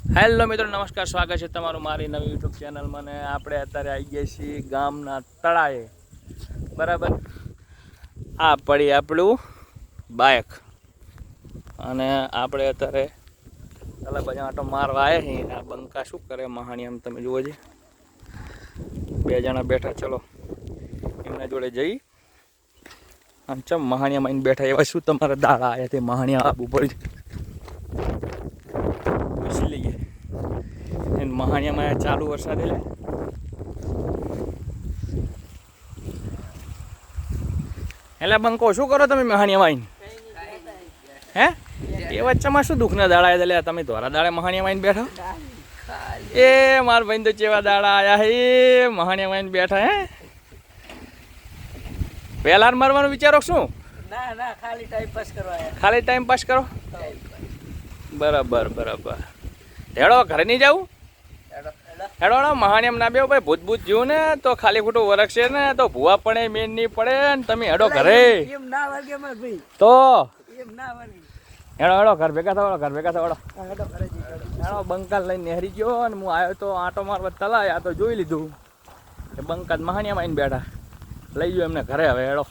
Hello મિત્રો, નમસ્કાર. સ્વાગત છે તમારું મારી નવી યુટ્યુબ ચેનલમાં. ને આપણે અત્યારે આવી ગયા છીએ ગામના તળાએ. બરાબર, આ પડી આપણું બાઇક અને આપણે અત્યારે પેલા બધા આટો મારવા આવ્યા છીએ. આ બંકા શું કરે મહાણી, આમ તમે જુઓ છે, બે જણા બેઠા. ચલો એમના જોડે જઈ. આમ ચમ મહાણિયા માઈને બેઠા, એવા શું તમારા દાડા આવ્યા તે મહાણિયા આપવું પડે? પૂછી લઈએ. મહાણિયામાં ચાલુ વરસાદ એટલે બંકો શું કરો તમે મહાણિયામાં આવીને? હે એ વચ્ચેમાં શું દુઃખના દાડા આવ્યા? તમે ધોરા દાડે મહાણિયામાં આવીને બેઠા? એ મારા ભાઈ તો ચેવા દાડા આવ્યા હે, મહાણિયામાં આવીને બેઠા? હે વેલાર મારવાનું વિચારો શું? ના, ખાલી ટાઈમ પાસ કરવા. ખાલી ટાઈમ પાસ કરો? બરાબર બરાબર. હેડો ઘરે નહીં જવું? હેડો મહાણિયામ ના બેવ ભાઈ, ભૂત જીવું ને તો ખાલી ખોટું વરખશે ને તો ભૂવા પડે, મેન નહીં પડે ને. તમે હેડો ઘરે. એમ ના વર્ગે માં ભાઈ, તો એમ ના વર્ગે. હેડો ઘર ભેગા થવાડો, ઘર ભેગા થવાડો. હેડો ઘરે જઈ હેડો બંકાલ લઈને નેહરી ગયો અને હું આવ્યો તો આંટો મારવા તલાય. આ તો જોઈ લીધું કે બંકાલ મહાણિયામાં આવીને બેઠા. લઈ ગયો એમને ઘરે. હવે હેડો.